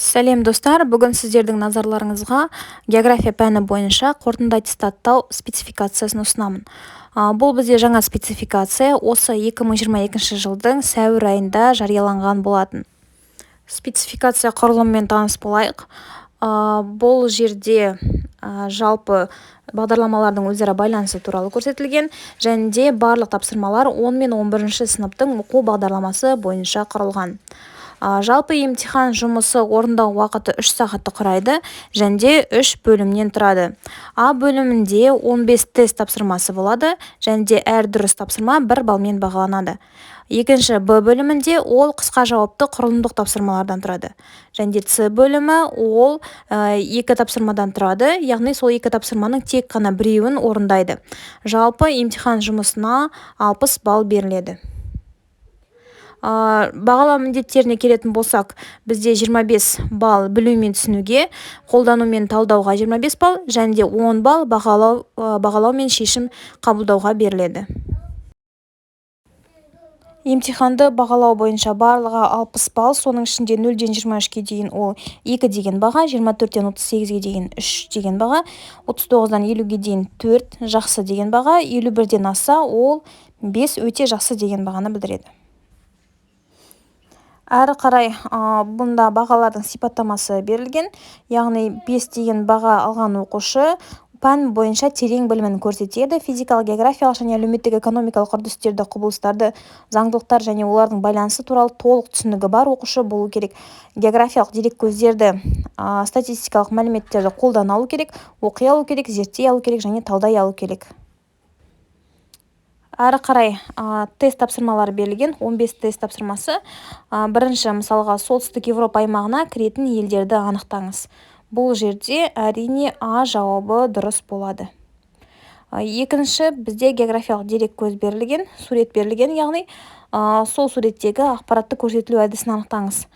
Сәлем достар, бүгін сіздердің назарларыңызға география пәні бойынша қорытынды аттестаттау спецификациясын ұсынамын. Бұл бізде жаңа спецификация осы 2022 жылдың сәуір айында жарияланған болатын. Спецификация құрылымымен таныс болайық. Бұл жерде жалпы бағдарламалардың өзара байланысы туралы көрсетілген, және де барлық тапсырмалар 10 мен 11 сыныптың оқу бағдарламасы бойынша құрылған. Жалпы емтихан жұмысы орындау уақыты 3 сағатты құрайды, және де 3 бөлімнен тұрады. А бөлімінде 15 тест тапсырмасы болады, және де әр дұрыс тапсырма 1 балмен бағаланады. Екінші Б бөлімінде ол қысқа жауапты құрылымдық тапсырмалардан тұрады. Және де С бөлімі ол 2 тапсырмадан тұрады, яғни сол 2 тапсырманың тек қана біреуін орындайды. Жалпы емтихан жұмысына 60 балл беріледі. Бағалау міндеттеріне келетін болсақ, бізде 25 балл білу мен түсінуге, қолдану мен талдауға 25 балл, және де 10 балл бағалау мен шешім қабылдауға беріледі. Емтиханды бағалау бойынша барлығы 60 балл, соның ішінде 0-ден 23-ге дейін ол 2 деген баға, 24-тен 38-ге дейін 3 деген баға, 39-дан 50-ге дейін 4 жақсы деген баға, 51-ден асса ол 5 өте жақсы деген бағаны білдіреді. Әрі қарай бұнда бағалардың сипаттамасы берілген, яғни 5 деген баға алған оқушы пән бойынша терең білімін көрсетеді, физикалық, географиялық және әлеуметтік экономикалық үрдістерді, құбылыстарды, заңдылықтар және олардың байланысы туралы толық түсінігі бар оқушы болу керек. Географиялық дереккөздерді, статистикалық мәліметтерді қолдана алу керек, оқи алу керек, зерттей алу керек және талдай алу керек. Әрі қарай тест тапсырмалары берілген, 15 тест тапсырмасы. Бірінші, мысалға, солтүстік Европа аймағына кіретін елдерді анықтаңыз. Бұл жерде әрине А жауабы дұрыс болады. Екінші, бізде географиялық дерек көз берілген, сурет берілген, яғни сол суреттегі ақпаратты көрсетілу әдісін анықтаңыз.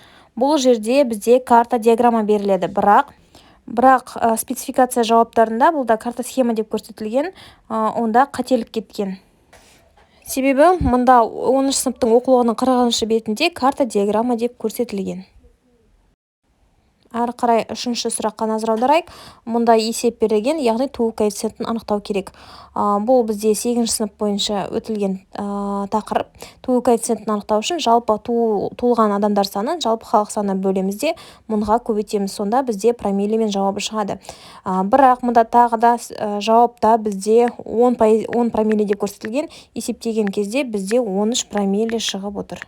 Бұл жерде бізде карта диаграмма беріледі, бірақ спецификация жауаптарында бұлда карта схема деп көрсетілген, онда қателік кеткен. Себебі мұнда 10 сыныптың оқулығының 40 бетінде карта диаграмма деп көрсетілген. Әрі қарай 3-ші сұраққа назар аударайық. Мұнда есеп берілген, яғни туу коэффициентін анықтау керек. Бұл бізде 8 сынып бойынша өтілген тақырып. Туу коэффициентін анықтау үшін жалпы туылған адамдар саны, жалпы халық саны бөлемізде, мұнға көбейтеміз, сонда бізде промиллемен жауабы шығады. Бірақ мұнда тағы да жауапта бізде 10 промилле деп көрсетілген, есептеген кезде бізде 13 промилле шығып отыр.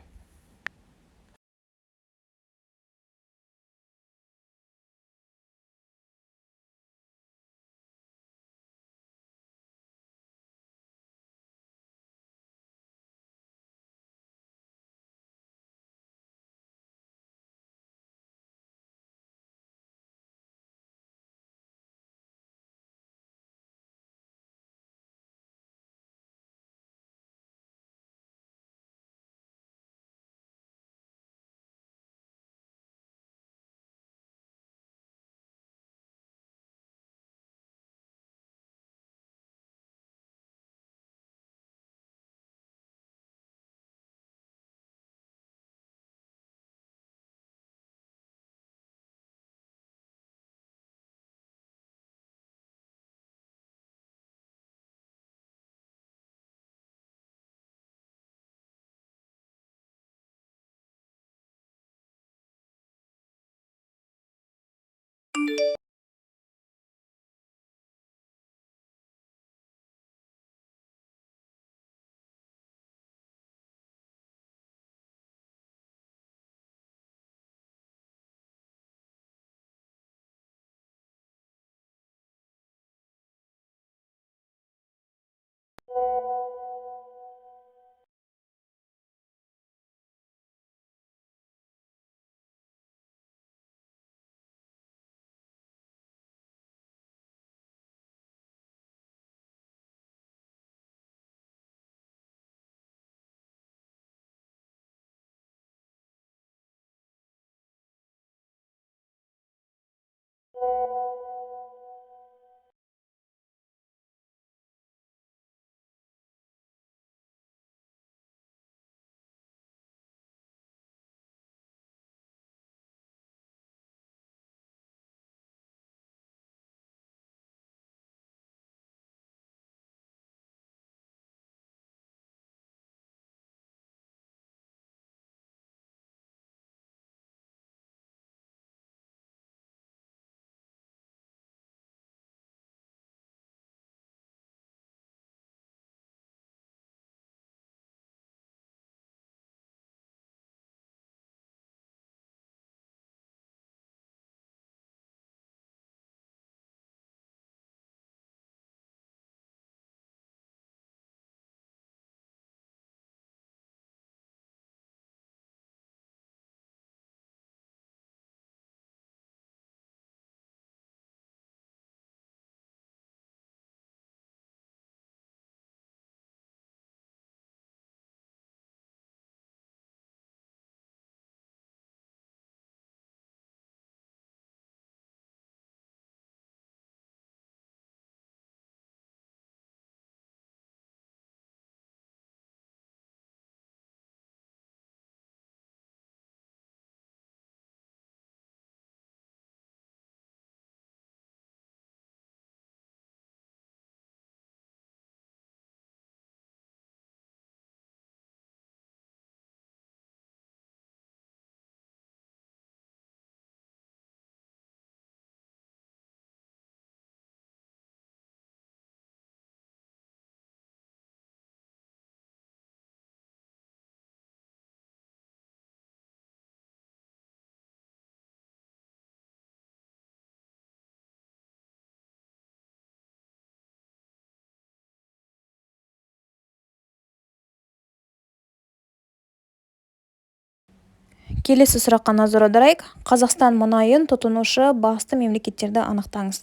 Келесі сұраққа назар аударайық. Қазақстан мұнайын тұтынушы басты мемлекеттерді анықтаңыз.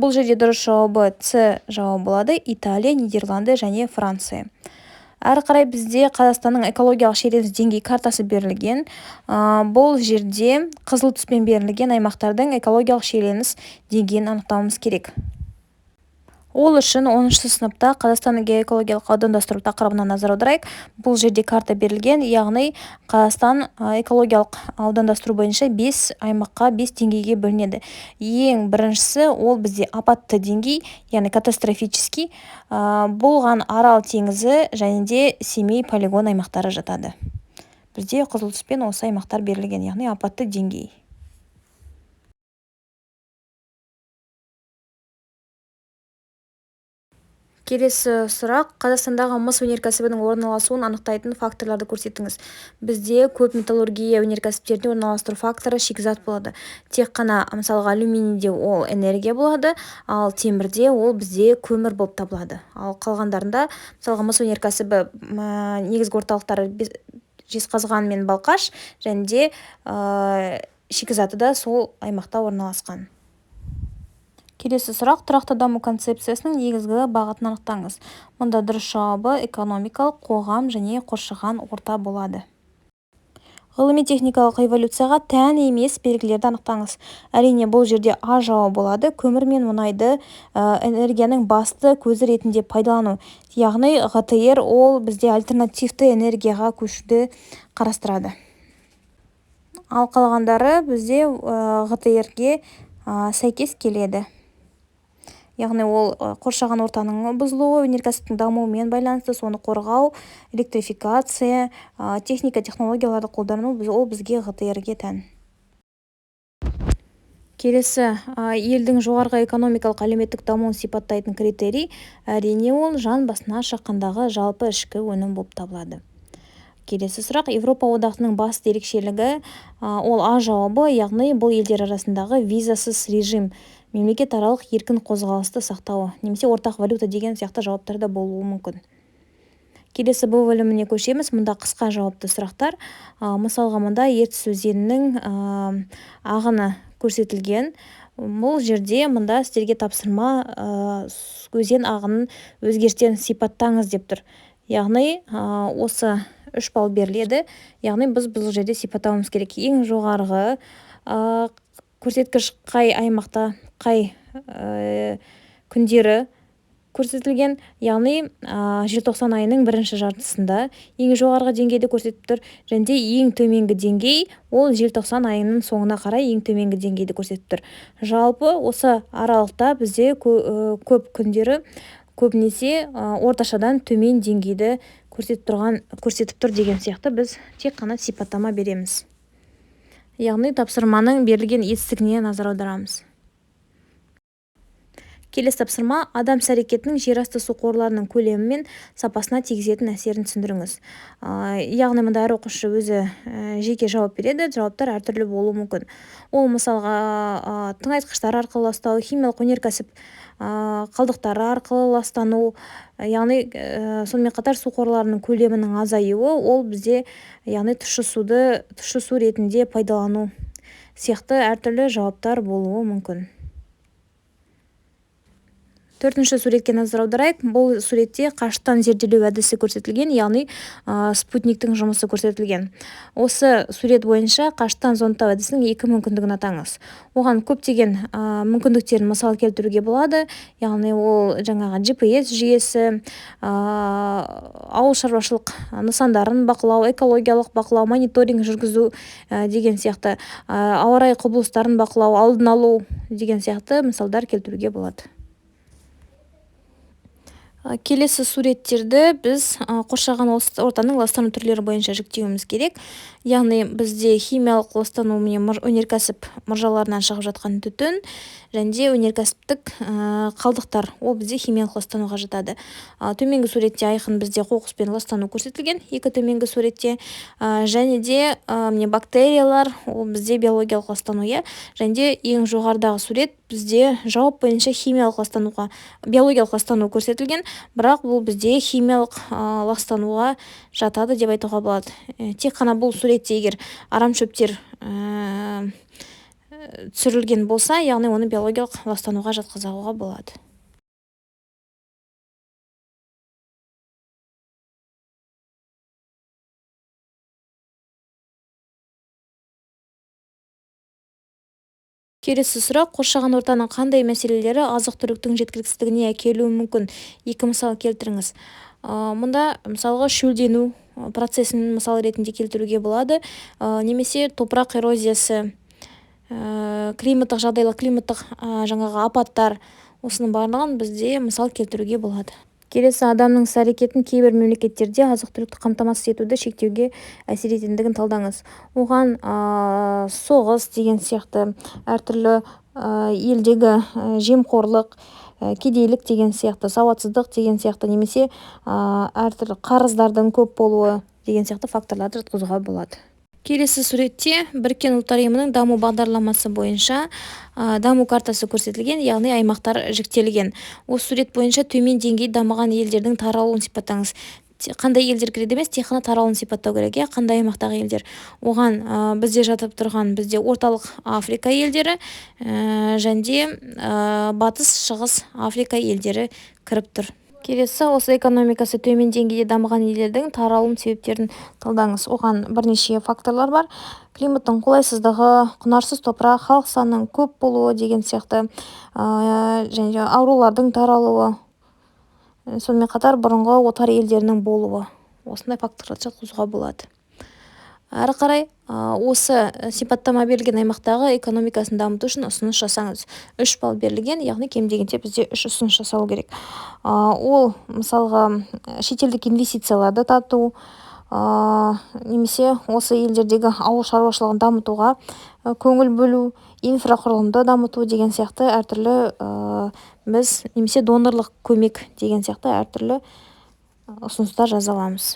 Бұл жерде дұрыс жауабы С жауабы болады. Италия, Нидерланды және Франция. Әрі қарай бізде Қазақстанның экологиялық шиеленіс деңгей картасы берілген. Бұл жерде қызыл түспен берілген аймақтардың экологиялық шиеленіс деңгейін анықтауымыз керек. Ол үшін 10 сыныпта Қазақстанның геоэкологиялық аудандастыру тақырыбына назар аударайық. Бұл жерде карта берілген, яғни Қазақстан экологиялық аудандастыру бойынша 5 аймаққа 5 деңгейге бөлінеді. Ең біріншісі ол бізде апатты деңгей, яғни катастрофический, болған Арал теңізі және де Семей полигон аймақтары жатады. Бізде қызыл түспен осы аймақтар берілген, яғни апатты деңгей. Келесі сұрақ: Қазақстандағы мыс өнеркәсібінің орналасуын анықтайтын факторларды көрсетіңіз. Бізде көп металлургия өнеркәсіптерінде орналастыру факторы шикізат болады. Тек қана мысалға алюминийде ол энергия болады, ал темірде ол бізде көмір болып табылады. Ал қалғандарында мысалға мыс өнеркәсібі негізгі орталықтары Жезқазған мен Балқаш, және де шикізаты да сол аймақта орналасқан. Келесі сұрақ: тұрақты даму концепциясының негізгі бағытын анықтаңыз. Мұнда дұрыс жауабы экономикалық, қоғам және қоршаған орта болады. Ғылыми-техникалық эволюцияға тән емес белгілерді анықтаңыз. Әрине, бұл жерде А жауабы болады. Көмір мен мұнайды энергияның басты көзі ретінде пайдалану. Яғни ГТР ол бізде альтернативті энергияға көшуді қарастырады. Ал қалғандары бізде ГТР-ге сәйкес келеді. Яғни ол қоршаған ортаның бұзылуы, өнеркәсіптің дамуымен байланысты, соны қорғау, электрификация, техника, технологияларды қолдану, ол бізге ГТР-ге тән. Келесі: елдің жоғарғы экономикалық әлеуметтік дамуын сипаттайтын критерий, әрине ол жан басына шаққандағы жалпы ішкі өнім болып табылады. Келесі сұрақ: Европа одағының басты ерекшелігі ол А жауабы, яғни бұл елдер арасындағы визасыз режим, мемлекет аралық еркін қозғалысты сақтауы, немесе ортақ валюта деген сияқты жауаптар да болуы мүмкін. Келесі Б бөліміне көшеміз. Мұнда қысқа жауапты сұрақтар. Мысалға, мұнда Ертіс өзенінің ағыны көрсетілген. Бұл жерде мұнда сіздерге тапсырма өзен ағынын өзгерістен сипаттаңыз деп тұр. Яғни осы 3 балл беріледі. Яғни біз бұл жерде сипаттауымыз керек. Ең жоғарғы көрсеткіш қай аймақта, қай күндері көрсетілген, яғни желтоқсан айының бірінші жартысында ең жоғарғы деңгейді көрсетіп тұр, және де ең төменгі деңгей ол желтоқсан айының соңына қарай ең төменгі деңгейді көрсетіп тұр. Жалпы осы аралықта бізде көп күндері көбінесе орташадан төмен деңгейді көрсетіп тұр деген сияқты біз тек қана сипаттама береміз. Яғни тапсырманың берілген етістігіне назар аударамыз. Келесі тапсырма: адам іс-әрекетінің жерасты су қорларының көлемі мен сапасына тигізетін әсерін түсіндіріңіз. Яғни мұнда әр оқушы өзі жеке жауап береді, жауаптар әртүрлі болуы мүмкін. Ол мысалға тыңайтқыштар арқылы ластау, химиялық өнеркәсіп қалдықтары арқылы ластану, яғни сонымен қатар су қорларының көлемінің азаюы, ол бізде яғни тұщы су ретінде пайдалану сияқты әртүрлі жауаптар болуы мүмкін. 4-ші суретке назар аударайық. Бұл суретте қашықтан зерделеу әдісі көрсетілген, яғни спутниктің жұмысы көрсетілген. Осы сурет бойынша қашықтан зондтау әдісінің 2 мүмкіндігін атаңыз. Оған көптеген мүмкіндіктерін мысал келтіруге болады, яғни ол жаңағы GPS жүйесі, ауыл шаруашылық нысандарын бақылау, экологиялық бақылау, мониторинг жүргізу деген сияқты, ауа райы құбылыстарын бақылау, алдын алу деген сияқты мысалдар келтіруге болады. Келесі суреттерді біз қоршаған ортаның ластану түрлері бойынша жіктеуіміз керек. Яғни бізде химиялық ластану мен өнеркәсіп мұржаларынан шығып жатқан түтін, және де өнеркәсіптік қалдықтар, ол бізде химиялық ластануға жатады. Төменгі суретте айқын бізде қоқыспен ластану көрсетілген, екі төменгі суретте, және де бактериялар, ол бізде биологиялық ластану, және де ең жоғарыдағы сурет бізде жауап бойынша химиялық ластануға, биологиялық ластану көрсетілген. бірақ бұл бізде химиялық ластануға жатады деп айтуға болады. Тек қана бұл суретте егер арамшөптер түсірілген болса, яғни оны биологиялық ластануға жатқызуға болады. Келесі сұрақ: қоршаған ортаның қандай мәселелері азық-түліктің жеткіліксіздігіне әкелуі мүмкін? Екі мысал келтіріңіз. Мұнда мысалға шөлдену процесін мысал ретінде келтіруге болады, немесе топырақ эрозиясы, климаттық жағдайлар, климаттық жаңағы апаттар, осының барлығын бізде мысал келтіруге болады. Келесі: адамның іс-әрекетін кейбір мемлекеттерде азық-түлікті қамтамасыз етуді шектеуге әсер ететіндігін талдаңыз. Оған соғыс деген сияқты, әртүрлі елдегі жемқорлық, кедейлік деген сияқты, сауатсыздық деген сияқты, немесе әртүрлі қарыздардың көп болуы деген сияқты факторларды жатқызуға болады. Келесі суретте Біріккен ұлттар ұйымының даму бағдарламасы бойынша даму картасы көрсетілген, яғни аймақтар жіктелген. Осы сурет бойынша төмен деңгей дамыған елдердің таралуын сипаттаңыз. Қандай елдер кіреді емес, тек қана таралуын сипаттау керек, қандай аймақтағы елдер. Оған бізде жатып тұрған, бізде орталық Африка елдері және батыс шығыс Африка елдері кіріп тұр. Келесі: осы экономикасы төмен деңгейде дамыған елдердің таралым себептерін талдаңыз. Оған бірнеше факторлар бар: климаттың қолайсыздығы, құнарсыз топырақ, халық санының көп болуы деген сияқты, және аурулардың таралуы, сонымен қатар бұрынғы отар елдерінің болуы. Осындай факторларды жатқызуға болады. Әрі қарай осы сипаттама берілген аймақтағы экономикасын дамыту үшін ұсыныс жасаңыз. 3 балл берілген, яғни кем дегенде бізде 3 ұсыныс жасау керек. Ол мысалға шетелдік инвестицияларды тарту, немесе осы елдердегі ауыл шаруашылығын дамытуға көңіл бөлу, инфрақұрылымды дамыту деген сияқты әртүрлі біз, немесе донорлық көмек деген сияқты әртүрлі ұсыныстар жаза аламыз.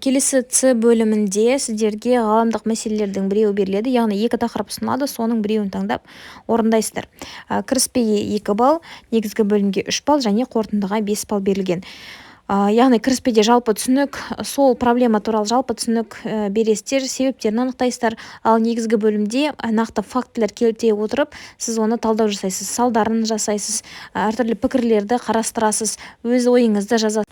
Келесі С бөлімінде сіздерге ғаламдық мәселелердің біреуі беріледі, яғни 2 тақырып ұсынылады, соның біреуін таңдап орындайсыздар. Кіріспеге 2 балл, негізгі бөлімге 3 балл және қорытындыға 5 балл берілген. Яғни кіріспеде жалпы түсінік, сол проблема туралы жалпы түсінік бересіздер, себептерін анықтайсыздар, ал негізгі бөлімде нақты фактілер келтіре отырып, сіз оны талдау жасайсыз, салдарын жасайсыз, әртүрлі пікірлерді қарастырасыз, өз ойыңызды жазасыз.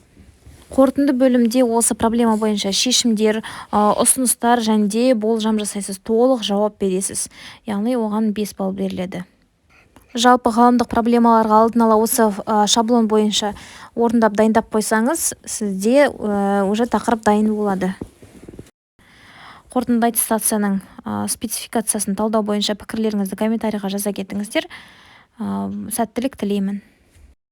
Қорытынды бөлімде осы проблема бойынша шешімдер, ұсыныстар және болжам жасайсыз, толық жауап бересіз, яғни оған 5 балл беріледі. Жалпы ғаламдық проблемаларға алдын ала осы шаблон бойынша орындап дайындап қойсаңыз, сізде уже тақырып дайын болады. Қорытынды аттестацияның спецификациясын талдау бойынша пікірлеріңізді комментарийға жаза кетіңіздер. Сәттілік тілеймін.